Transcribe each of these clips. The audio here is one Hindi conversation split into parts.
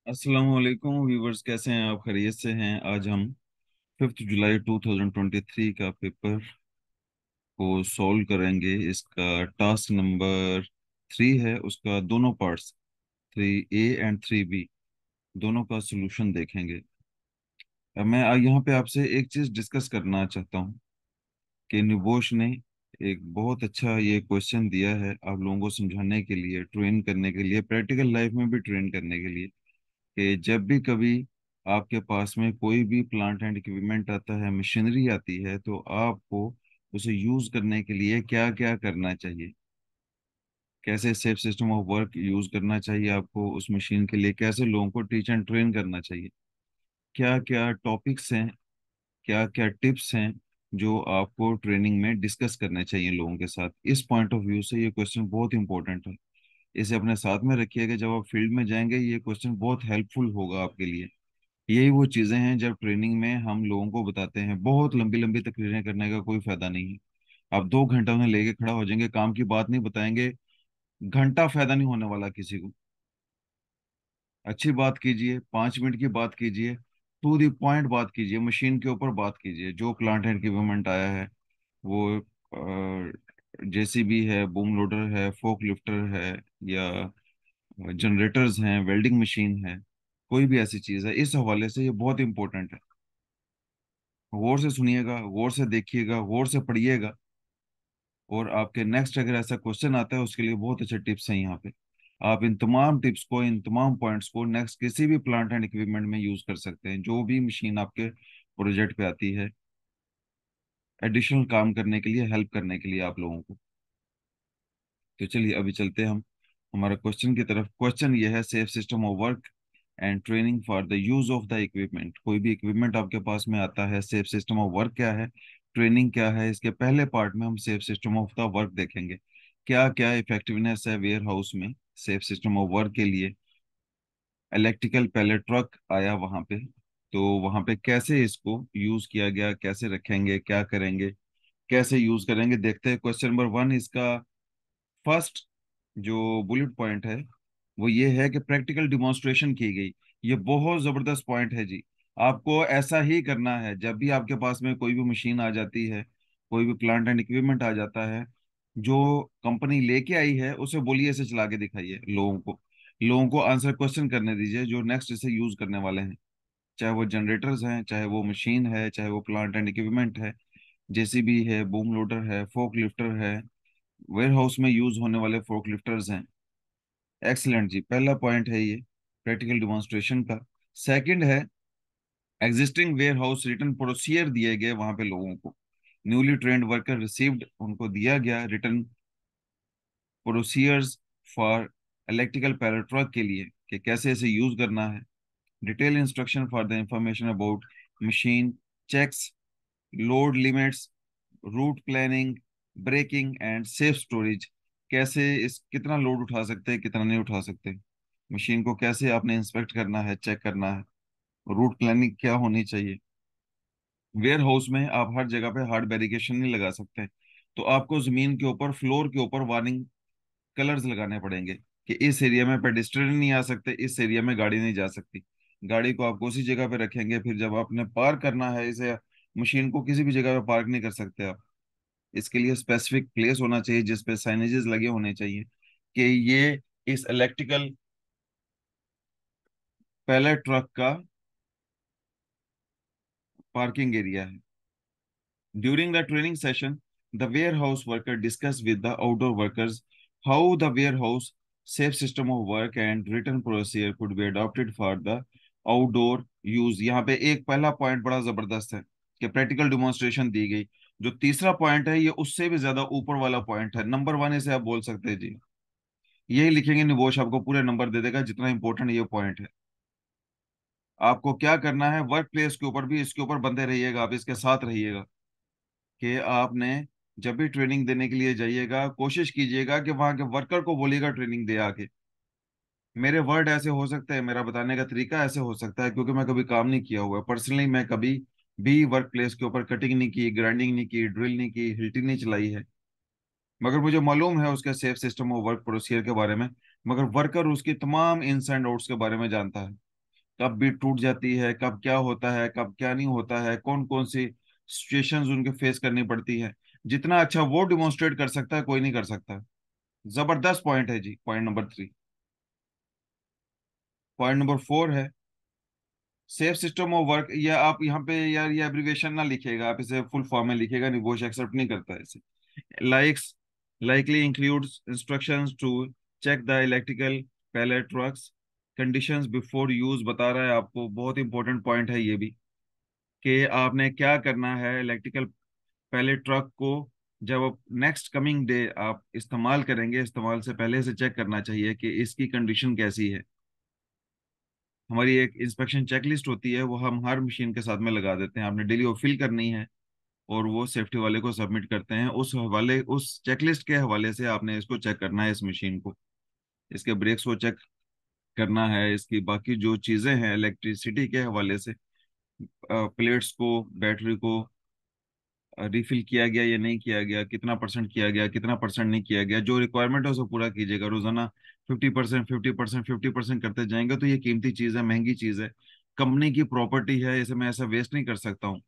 अस्सलाम वालेकुम व्यूवर्स, कैसे हैं आप? खैरियत से हैं? आज हम 5 जुलाई 2023 का पेपर को सॉल्व करेंगे। इसका टास्क नंबर 3 है। उसका दोनों पार्ट्स 3A एंड 3B दोनों का सलूशन देखेंगे। अब मैं यहाँ पे आपसे एक चीज डिस्कस करना चाहता हूँ कि निबोश ने एक बहुत अच्छा ये क्वेश्चन दिया है आप लोगों को समझाने के लिए, ट्रेन करने के लिए, प्रैक्टिकल लाइफ में भी ट्रेन करने के लिए कि जब भी कभी आपके पास में कोई भी प्लांट एंड इक्विपमेंट आता है, मशीनरी आती है, तो आपको उसे यूज करने के लिए क्या क्या करना चाहिए, कैसे safe system of work use करना चाहिए आपको उस मशीन के लिए, कैसे लोगों को टीच एंड ट्रेन करना चाहिए, क्या क्या टॉपिक्स हैं, क्या क्या टिप्स हैं जो आपको ट्रेनिंग में डिस्कस करने चाहिए लोगों के साथ। इस पॉइंट ऑफ व्यू से ये क्वेश्चन बहुत इंपॉर्टेंट है। इसे अपने साथ में रखिएगा, जब आप फील्ड में जाएंगे ये क्वेश्चन बहुत हेल्पफुल होगा आपके लिए। यही वो चीजें हैं जब ट्रेनिंग में हम लोगों को बताते हैं। बहुत लंबी लंबी तकरीरें करने का कोई फायदा नहीं है। आप 2 घंटा उन्हें लेके खड़ा हो जाएंगे, काम की बात नहीं बताएंगे, घंटा फायदा नहीं होने वाला किसी को। अच्छी बात कीजिए, 5 मिनट की बात कीजिए, टू दी पॉइंट बात कीजिए, मशीन के ऊपर बात कीजिए। जो प्लांट एंड इक्विपमेंट आया है वो जेसीबी है, बूम लोडर है, फोक लिफ्टर है, या जनरेटर्स हैं, वेल्डिंग मशीन है, कोई भी ऐसी चीज है, इस हवाले से ये बहुत इंपॉर्टेंट है। गौर से सुनिएगा, गौर से देखिएगा, गौर से पढ़िएगा, और आपके नेक्स्ट अगर ऐसा क्वेश्चन आता है उसके लिए बहुत अच्छे टिप्स हैं यहाँ पे। आप इन तमाम टिप्स को, इन तमाम पॉइंट्स को नेक्स्ट किसी भी प्लांट एंड इक्विपमेंट में यूज कर सकते हैं, जो भी मशीन आपके प्रोजेक्ट पे आती है, एडिशनल काम करने के लिए, हेल्प करने के लिए आप लोगों को। तो चलिए अभी चलते हैं हम हमारे क्वेश्चन की तरफ। क्वेश्चन ये है, safe system of work and training for the use of the equipment. कोई भी इक्विपमेंट आपके पास में आता है, सेफ सिस्टम ऑफ वर्क क्या है, ट्रेनिंग क्या है। इसके पहले पार्ट में हम safe system of the work देखेंगे, क्या क्या इफेक्टिवनेस है वेयर हाउस में सेफ सिस्टम ऑफ वर्क के लिए। इलेक्ट्रिकल पैलेट ट्रक आया वहां पे, तो वहां पे कैसे इसको यूज किया गया, कैसे रखेंगे, क्या करेंगे, कैसे यूज करेंगे, देखते हैं। क्वेश्चन नंबर 1, इसका फर्स्ट जो बुलेट पॉइंट है वो ये है कि प्रैक्टिकल डिमॉन्स्ट्रेशन की गई। ये बहुत जबरदस्त पॉइंट है जी। आपको ऐसा ही करना है जब भी आपके पास में कोई भी मशीन आ जाती है, कोई भी प्लांट एंड इक्विपमेंट आ जाता है, जो कंपनी लेके आई है उसे बोलिए इसे चला के दिखाइए लोगों को। लोगों को आंसर क्वेश्चन करने दीजिए जो नेक्स्ट इसे यूज करने वाले हैं, चाहे वो जनरेटर्स हैं, चाहे वो मशीन है, चाहे वो प्लांट एंड इक्विपमेंट है, जेसीबी है, बूम लोडर है, फोक लिफ्टर है, वेयर हाउस में यूज होने वाले फोक लिफ्टर्स हैं। एक्सीलेंट जी, पहला पॉइंट है ये प्रैक्टिकल डिमॉन्स्ट्रेशन का। सेकंड है, existing warehouse return procedure दिए गए वहां पे लोगों को, न्यूली ट्रेंड वर्कर रिसीव्ड, उनको दिया गया return procedures for electrical pallet truck के लिए कि कैसे इसे यूज करना है। Detail instruction for the information about machine checks, load limits, route planning, braking and safe storage. कैसे इस कितना लोड उठा सकते हैं, कितना नहीं उठा सकते, मशीन को कैसे आपने इंस्पेक्ट करना है, चेक करना है, रूट प्लानिंग क्या होनी चाहिए। वेयर हाउस में आप हर जगह पे हार्ड बैरिकेशन नहीं लगा सकते, तो आपको जमीन के ऊपर, फ्लोर के ऊपर वार्निंग कलर्स लगाने पड़ेंगे कि इस एरिया में पेडिस्ट्रियन नहीं आ सकते, इस एरिया में गाड़ी नहीं जा सकती। गाड़ी को आपको उसी जगह पे रखेंगे, फिर जब आपने पार्क करना है इसे, मशीन को किसी भी जगह पे पार्क नहीं कर सकते आप। इसके लिए स्पेसिफिक प्लेस होना चाहिए जिस पे साइनेजेस लगे होने चाहिए कि ये इस इलेक्ट्रिकल पैलेट ट्रक का पार्किंग एरिया है। During the training session, the warehouse worker discussed with the outdoor workers how the warehouse safe system of work and written procedure could be adopted for the outdoor use। यहाँ पे एक पहला पॉइंट बड़ा जबरदस्त है कि प्रैक्टिकल डिमॉन्स्ट्रेशन दी गई। जो तीसरा पॉइंट है ये उससे भी ज्यादा ऊपर वाला पॉइंट है, नंबर 1 इसे आप बोल सकते हैं जी। यही लिखेंगे, निबोश आपको पूरे नंबर दे देगा जितना इंपॉर्टेंट ये पॉइंट है। आपको क्या करना है, वर्क प्लेस के ऊपर भी इसके ऊपर बंधे रहिएगा, आप इसके साथ रहिएगा कि आपने जब भी ट्रेनिंग देने के लिए जाइएगा कोशिश कीजिएगा कि वहां के वर्कर को बोलिएगा ट्रेनिंग दे आके। मेरे वर्ड ऐसे हो सकते हैं, मेरा बताने का तरीका ऐसे हो सकता है क्योंकि मैं कभी काम नहीं किया हुआ है पर्सनली। मैं कभी भी वर्क प्लेस के ऊपर कटिंग नहीं की, ग्राइंडिंग नहीं की, ड्रिल नहीं की, हिल्टिंग नहीं चलाई है, मगर मुझे मालूम है उसके सेफ सिस्टम और वर्क प्रोसीजर के बारे में। मगर वर्कर उसकी तमाम इन्स एंड आउट्स के बारे में जानता है। कब बीट टूट जाती है, कब क्या होता है, कब क्या नहीं होता है, कौन कौन सी सिचुएशंस उनके फेस करनी पड़ती है। जितना अच्छा वो डिमॉन्स्ट्रेट कर सकता है, कोई नहीं कर सकता। जबरदस्त पॉइंट है जी, पॉइंट नंबर 3। पॉइंट नंबर 4 है सेफ सिस्टम ऑफ वर्क। या आप यहाँ पे यार ये एब्रिविएशन ना लिखिएगा, आप इसे फुल फॉर्म में लिखिएगा, नहीं वॉश एक्सेप्ट नहीं करता है इसे। Likes likely includes instructions to check the electrical pallet trucks conditions before use। बता रहा है आपको, बहुत इंपॉर्टेंट पॉइंट है ये भी, कि आपने क्या करना है इलेक्ट्रिकल पैलेट ट्रक को। जब आप नेक्स्ट कमिंग डे आप इस्तेमाल करेंगे, इस्तेमाल से पहले से चेक करना चाहिए कि इसकी कंडीशन कैसी है। हमारी एक इंस्पेक्शन चेकलिस्ट होती है, वो हम हर मशीन के साथ में लगा देते हैं, आपने डेली वो फिल करनी है और वो सेफ्टी वाले को सबमिट करते हैं। उस चेकलिस्ट के हवाले से आपने इसको चेक करना है, इस मशीन को, इसके ब्रेक्स को चेक करना है, इसकी बाकी जो चीजें हैं इलेक्ट्रिसिटी के हवाले से, प्लेट्स को, बैटरी को रिफिल किया गया या नहीं किया गया, कितना परसेंट किया गया, कितना परसेंट नहीं किया गया, जो रिक्वायरमेंट है उसे पूरा कीजिएगा रोजाना। 50%, 50%, 50% करते जाएंगे तो ये कीमती चीज है, महंगी चीज है, कंपनी की प्रॉपर्टी है, इसे मैं ऐसा वेस्ट नहीं कर सकता हूँ।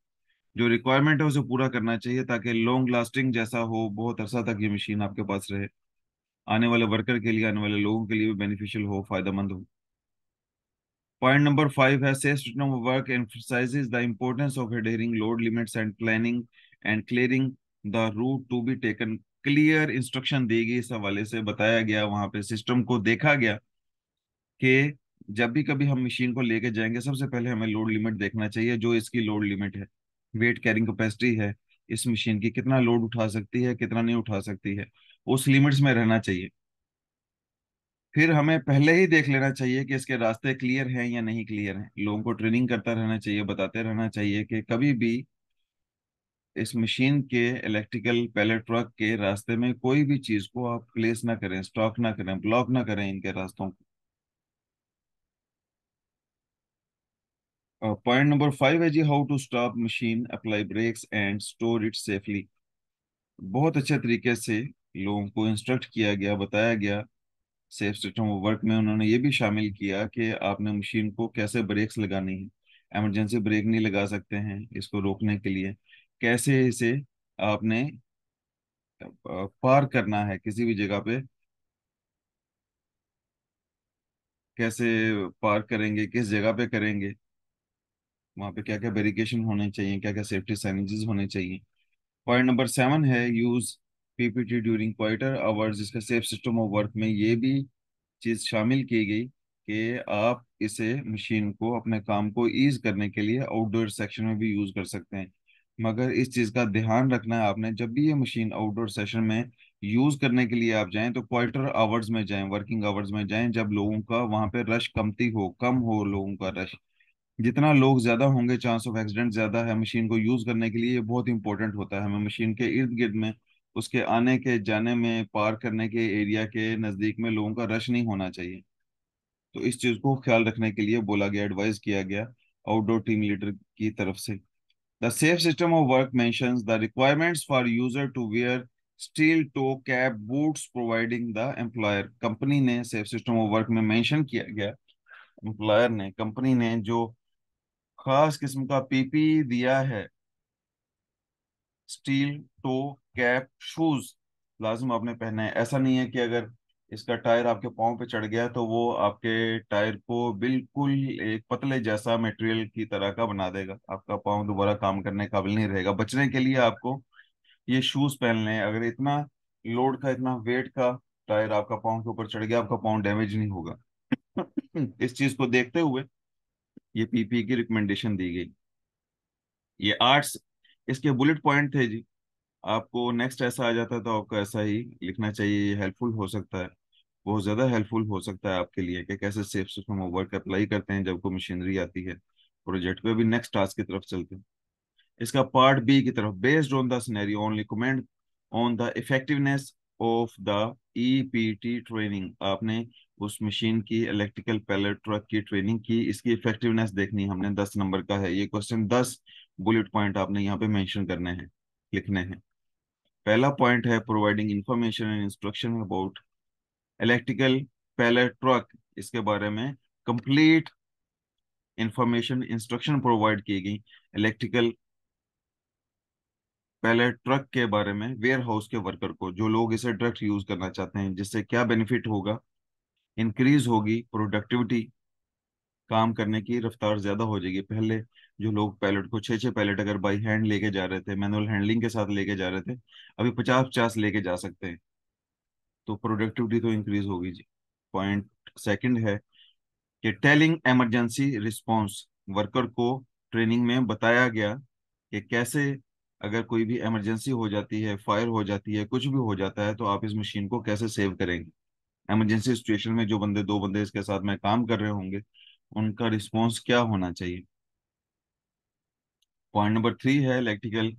जो रिक्वायरमेंट है उसे पूरा करना चाहिए, ताकि लॉन्ग लास्टिंग जैसा हो, बहुत अरसा तक ये मशीन आपके पास रहे, आने वाले वर्कर के लिए, आने वाले लोगों के लिए भी बेनिफिशियल हो, फायदेमंद हो। पॉइंट नंबर 5 है safe system of work emphasizes the importance of adhering load limits and planning and clearing the route to be taken. Clear instruction दी गई, इस हवाले से बताया गया, वहां पे सिस्टम को देखा गया कि जब भी कभी हम मशीन को लेके जाएंगे, सबसे पहले हमें लोड लिमिट देखना चाहिए, जो इसकी लोड लिमिट है, वेट कैरिंग कैपेसिटी है इस मशीन की, कितना लोड उठा सकती है, कितना नहीं उठा सकती है, उस लिमिट्स में रहना चाहिए। फिर हमें पहले ही देख लेना चाहिए कि इसके रास्ते क्लियर हैं या नहीं क्लियर हैं। लोगों को ट्रेनिंग करता रहना चाहिए, बताते रहना चाहिए कि कभी भी इस मशीन के, इलेक्ट्रिकल पैलेट ट्रक के रास्ते में कोई भी चीज को आप प्लेस ना करें, स्टॉक ना करें, ब्लॉक ना करें इनके रास्तों को। पॉइंट नंबर 5 है जी how to stop machine, apply brakes and store it safely. बहुत अच्छे तरीके से लोगों को इंस्ट्रक्ट किया गया, बताया गया। सेफ सिस्टम ऑफ वर्क में उन्होंने ये भी शामिल किया कि आपने मशीन को कैसे ब्रेक्स लगानी है, इमरजेंसी ब्रेक नहीं लगा सकते हैं इसको रोकने के लिए, कैसे इसे आपने पार करना है किसी भी जगह पे, कैसे पार करेंगे, किस जगह पे करेंगे, वहां पे क्या क्या बैरिकेशन होने चाहिए, क्या क्या सेफ्टी साइनेजेस होने चाहिए। पॉइंट नंबर 7 है use PPT during quieter hours. जिसका सेफ सिस्टम ऑफ वर्क में ये भी चीज शामिल की गई कि आप इसे मशीन को, अपने काम को ईज करने के लिए आउटडोर सेक्शन में भी यूज कर सकते हैं। मगर इस चीज का ध्यान रखना है आपने, जब भी ये मशीन आउटडोर सेशन में यूज करने के लिए आप जाएं तो क्वार्टर आवर्स में जाएं, वर्किंग आवर्स में जाएं, जब लोगों का वहां पे रश कमती हो, कम हो लोगों का रश। जितना लोग ज्यादा होंगे, चांस ऑफ एक्सीडेंट ज्यादा है। मशीन को यूज करने के लिए ये बहुत इंपॉर्टेंट होता है, हमें मशीन के इर्द गिर्द में, उसके आने के जाने में, पार करने के एरिया के नजदीक में लोगों का रश नहीं होना चाहिए। तो इस चीज को ख्याल रखने के लिए बोला गया, एडवाइस किया गया आउटडोर टीम लीडर की तरफ से। The safe system of work mentions the requirements for user to wear steel toe cap boots providing the employer. Company ने सेफ सिस्टम ऑफ वर्क में मेंशन किया गया, एम्प्लॉयर ने, कंपनी ने जो खास किस्म का पीपी दिया है, स्टील टो कैप शूज लाजिम आपने पहना है। ऐसा नहीं है कि अगर इसका टायर आपके पाँव पे चढ़ गया तो वो आपके टायर को बिल्कुल एक पतले जैसा मटेरियल की तरह का बना देगा, आपका पाँव दोबारा काम करने काबिल नहीं रहेगा। बचने के लिए आपको ये शूज पहनने हैं। अगर इतना लोड का, इतना वेट का टायर आपका पाँव के ऊपर चढ़ गया, आपका पाँव डैमेज नहीं होगा। इस चीज को देखते हुए ये पीपी की रिकमेंडेशन दी गई। ये आर्ट्स इसके बुलेट पॉइंट थे जी। आपको नेक्स्ट ऐसा आ जाता है तो आपको ऐसा ही लिखना चाहिए, ये हेल्पफुल हो सकता है, बहुत ज़्यादा हेल्पफुल हो सकता है आपके लिए, कि कैसे safe system of work apply करते हैं जब कोई मशीनरी आती है प्रोजेक्ट पे। भी नेक्स्ट टास्क की तरफ चलते हैं, इसका पार्ट बी की तरफ। Based on the scenario only comment on the effectiveness of the ईपीटी training. आपने उस मशीन की, इलेक्ट्रिकल पैलेट ट्रक की ट्रेनिंग की, इसकी इफेक्टिवनेस देखनी है हमने। 10 नंबर का है ये क्वेश्चन, 10 बुलेट पॉइंट आपने यहाँ पे मेंशन करने हैं, लिखने हैं। पहला पॉइंट है providing information and instruction about electrical pallet truck. इसके बारे में कंप्लीट इंफॉर्मेशन इंस्ट्रक्शन प्रोवाइड की गई इलेक्ट्रिकल पैलेट ट्रक के बारे में वेयर हाउस के वर्कर को, जो लोग इसे डायरेक्ट यूज करना चाहते हैं, जिससे क्या बेनिफिट होगा, इंक्रीज होगी प्रोडक्टिविटी, काम करने की रफ्तार ज्यादा हो जाएगी। पहले जो लोग पैलेट को 6-6 पैलेट अगर बाई हैंड लेके जा रहे थे, मैनुअल हैंडलिंग के साथ लेके जा रहे थे, अभी 50-50 लेके जा सकते हैं, तो प्रोडक्टिविटी तो इंक्रीज होगी जी। पॉइंट सेकंड है कि टेलिंग इमरजेंसी रिस्पांस, वर्कर को ट्रेनिंग में बताया गया कि कैसे अगर कोई भी इमरजेंसी हो जाती है, फायर हो जाती है, कुछ भी हो जाता है, तो आप इस मशीन को कैसे सेव करेंगे। इमरजेंसी सिचुएशन में जो बंदे, 2 बंदे इसके साथ में काम कर रहे होंगे, उनका रिस्पॉन्स क्या होना चाहिए। पॉइंट नंबर 3 है electrical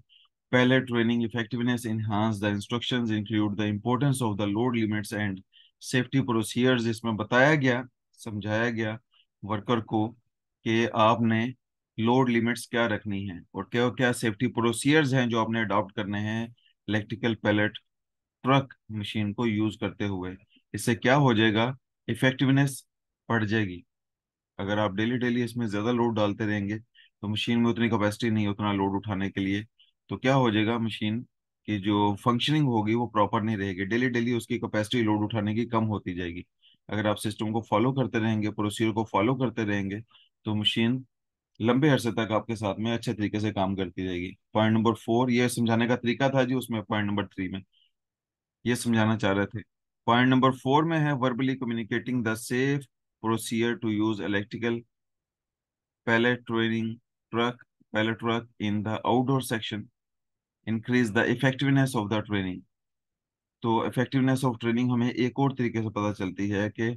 pallet training effectiveness enhance the instructions include the importance of the load limits and safety procedures। इसमें बताया गया, समझाया गया वर्कर को कि आपने लोड लिमिट्स क्या रखनी है और क्या क्या सेफ्टी प्रोसीजर्स हैं जो आपने अडॉप्ट करने हैं इलेक्ट्रिकल पैलेट ट्रक मशीन को यूज करते हुए। इससे क्या हो जाएगा, इफेक्टिवनेस बढ़ जाएगी। अगर आप डेली डेली इसमें ज्यादा लोड डालते रहेंगे तो मशीन में उतनी कैपेसिटी नहीं है उतना लोड उठाने के लिए, तो क्या हो जाएगा, मशीन की जो फंक्शनिंग होगी वो प्रॉपर नहीं रहेगी, डेली डेली उसकी कैपेसिटी लोड उठाने की कम होती जाएगी। अगर आप सिस्टम को फॉलो करते रहेंगे, प्रोसीजर को फॉलो करते रहेंगे, तो मशीन लंबे अरसे तक आपके साथ में अच्छे तरीके से काम करती रहेगी। पॉइंट नंबर 4 ये समझाने का तरीका था जी, उसमें पॉइंट नंबर 3 में ये समझाना चाह रहे थे। पॉइंट नंबर 4 में है verbally communicating the safe procedure to use electrical pallet training truck pallet truck in the outdoor section increase the effectiveness of the training। तो इफेक्टिवनेस ऑफ ट्रेनिंग हमें एक और तरीके से पता चलती है कि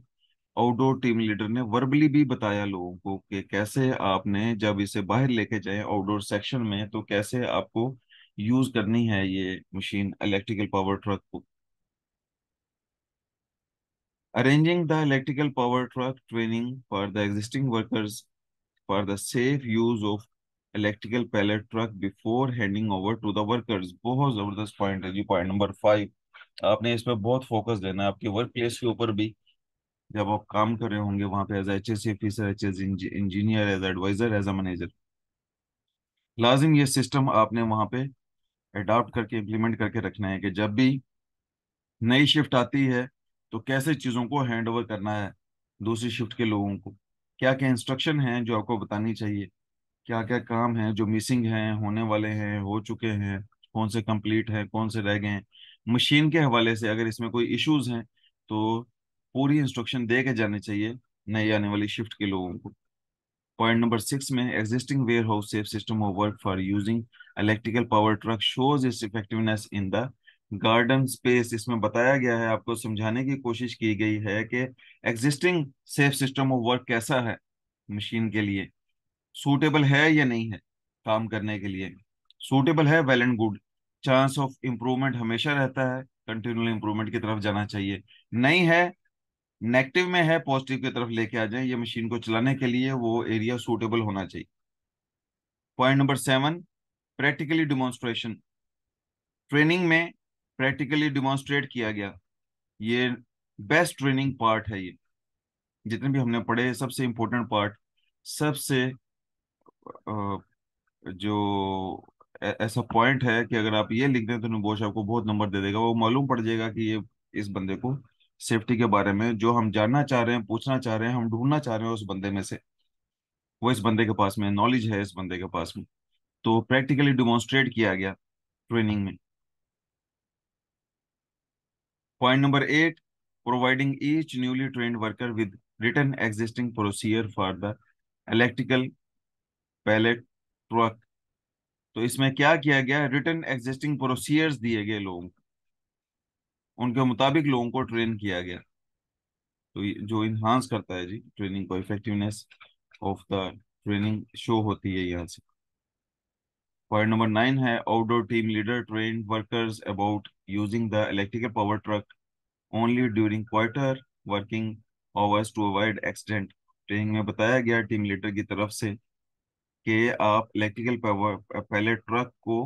आउटडोर टीम लीडर ने वर्बली भी बताया लोगों को कि कैसे आपने जब इसे बाहर लेके जाए आउटडोर सेक्शन में, तो कैसे आपको यूज करनी है ये मशीन इलेक्ट्रिकल पावर ट्रक को। Arranging the electrical power truck training for the existing workers for the safe use of electrical pallet truck before handing over to the workers। बहुत जबरदस्त पॉइंट है जी, पॉइंट नंबर 5। आपने इस पर बहुत फोकस देना है आपके वर्क प्लेस के ऊपर भी, जब आप काम कर रहे होंगे वहां पे as H S officer, H S engineer, as adviser, as a manager, लाजिम ये सिस्टम आपने वहां पे अडॉप्ट करके इम्प्लीमेंट करके रखना है कि जब भी नई शिफ्ट आती है तो कैसे चीज़ों को हैंड ओवर करना है दूसरी शिफ्ट के लोगों को, क्या क्या इंस्ट्रक्शन हैं जो आपको बतानी चाहिए, क्या क्या काम हैं जो मिसिंग हैं, होने वाले हैं, हो चुके हैं, कौन से कंप्लीट हैं, कौन से रह गए हैं। मशीन के हवाले से अगर इसमें कोई इश्यूज हैं तो पूरी इंस्ट्रक्शन दे के जानी चाहिए नई आने वाली शिफ्ट के लोगों को। पॉइंट नंबर 6 में existing warehouse safe system of work for using electrical power truck shows its effectiveness in the garden space. इसमें बताया गया है, आपको समझाने की कोशिश की गई है कि existing safe system of work कैसा है, मशीन के लिए सूटेबल है या नहीं है काम करने के लिए। सूटेबल है, well and good, chance of improvement हमेशा रहता है, कंटिन्यूअल इम्प्रूवमेंट की तरफ जाना चाहिए। नहीं है, नेगेटिव में है, पॉजिटिव की तरफ लेके आ जाए, ये मशीन को चलाने के लिए वो एरिया सूटेबल होना चाहिए। Point number 7 practically demonstration, training में प्रैक्टिकली डिमॉन्स्ट्रेट किया गया, ये बेस्ट ट्रेनिंग पार्ट है ये, जितने भी हमने पढ़े सबसे इंपॉर्टेंट पार्ट, सबसे जो ऐसा पॉइंट है कि अगर आप ये लिख दें तो नुबोश आपको बहुत नंबर दे देगा, वो मालूम पड़ जाएगा कि ये इस बंदे को सेफ्टी के बारे में जो हम जानना चाह रहे हैं, पूछना चाह रहे हैं, हम ढूंढना चाह रहे हैं उस बंदे में से, वो इस बंदे के पास में नॉलेज है, इस बंदे के पास में, तो प्रैक्टिकली डिमॉन्स्ट्रेट किया गया ट्रेनिंग में। Point number 8 providing each newly trained worker with written existing procedure for the electrical pallet truck. तो इसमें क्या किया गया, रिटन एग्जिस्टिंग प्रोसीजर्स दिए गए लोगों को, उनके मुताबिक लोगों को ट्रेन किया गया, तो जो इन्हांस करता है जी ट्रेनिंग को, effectiveness of the training show होती है यहाँ से। पॉइंट नंबर 9 है outdoor team leader train workers about using the electrical power truck only during quarter working hours to avoid accident. Training में बताया गया टीम लीडर की तरफ से कि आप इलेक्ट्रिकल पावर पैलेट ट्रक को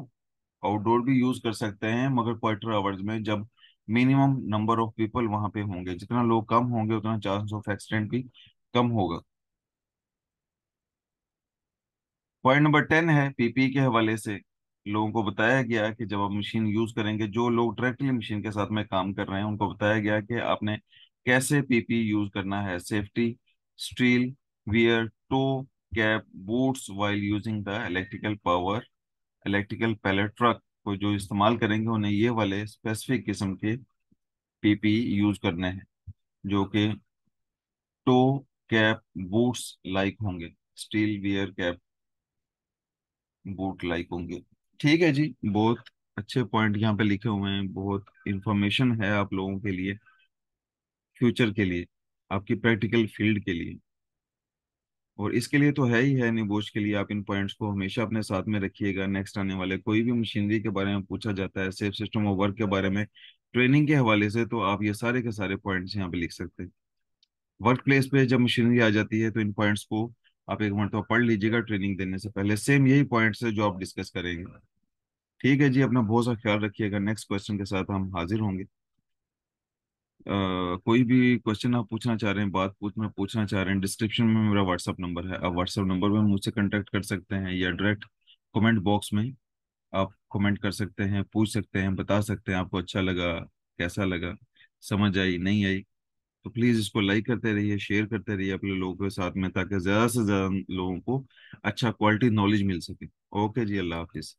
आउटडोर भी यूज कर सकते हैं, मगर क्वार्टर आवर्स में, जब मिनिमम नंबर ऑफ पीपल वहां पे होंगे, जितना लोग कम होंगे उतना चांस ऑफ एक्सीडेंट भी कम होगा। पॉइंट नंबर 10 है पीपी के हवाले से लोगों को बताया गया कि जब आप मशीन यूज करेंगे, जो लोग डायरेक्टली मशीन के साथ में काम कर रहे हैं उनको बताया गया कि आपने कैसे पीपी यूज करना है। Safety, steel wear, toe cap, boots while using the electrical power, electrical pallet truck को जो इस्तेमाल करेंगे उन्हें ये वाले स्पेसिफिक किस्म के पीपी यूज करने हैं, जो कि टो कैप बूट्स लाइक होंगे, steel wear cap boot like होंगे। ठीक है जी, बहुत अच्छे पॉइंट यहाँ पे लिखे हुए हैं, बहुत इंफॉर्मेशन है आप लोगों के लिए, फ्यूचर के लिए, आपकी प्रैक्टिकल फील्ड के लिए। और इसके लिए तो है ही है, निबोश के लिए आप इन पॉइंट्स को हमेशा अपने साथ में रखिएगा। नेक्स्ट आने वाले कोई भी मशीनरी के बारे में पूछा जाता है, सेफ सिस्टम ऑफ वर्क के बारे में, ट्रेनिंग के हवाले से, तो आप ये सारे के सारे पॉइंट्स यहाँ पे लिख सकते हैं। वर्क प्लेस पे जब मशीनरी आ जाती है तो इन पॉइंट्स को आप एक मरतबा पढ़ लीजिएगा ट्रेनिंग देने से पहले, सेम यही पॉइंट्स है जो आप डिस्कस करेंगे। ठीक है जी, अपना बहुत सा ख्याल रखिएगा। नेक्स्ट क्वेश्चन के साथ हम हाजिर होंगे। कोई भी क्वेश्चन आप पूछना चाह रहे हैं, बात पूछना चाह रहे हैं, डिस्क्रिप्शन में मेरा व्हाट्सअप नंबर है, आप व्हाट्सअप नंबर में मुझसे कांटेक्ट कर सकते हैं, या डायरेक्ट कमेंट बॉक्स में आप कमेंट कर सकते हैं, पूछ सकते हैं, बता सकते हैं आपको अच्छा लगा, कैसा लगा, समझ आई नहीं आई। तो प्लीज़ इसको लाइक करते रहिए, शेयर करते रहिए अपने लोगों के साथ में, ताकि ज़्यादा से ज़्यादा लोगों को अच्छा क्वालिटी नॉलेज मिल सके। ओके जी, अल्लाह हाफिज़।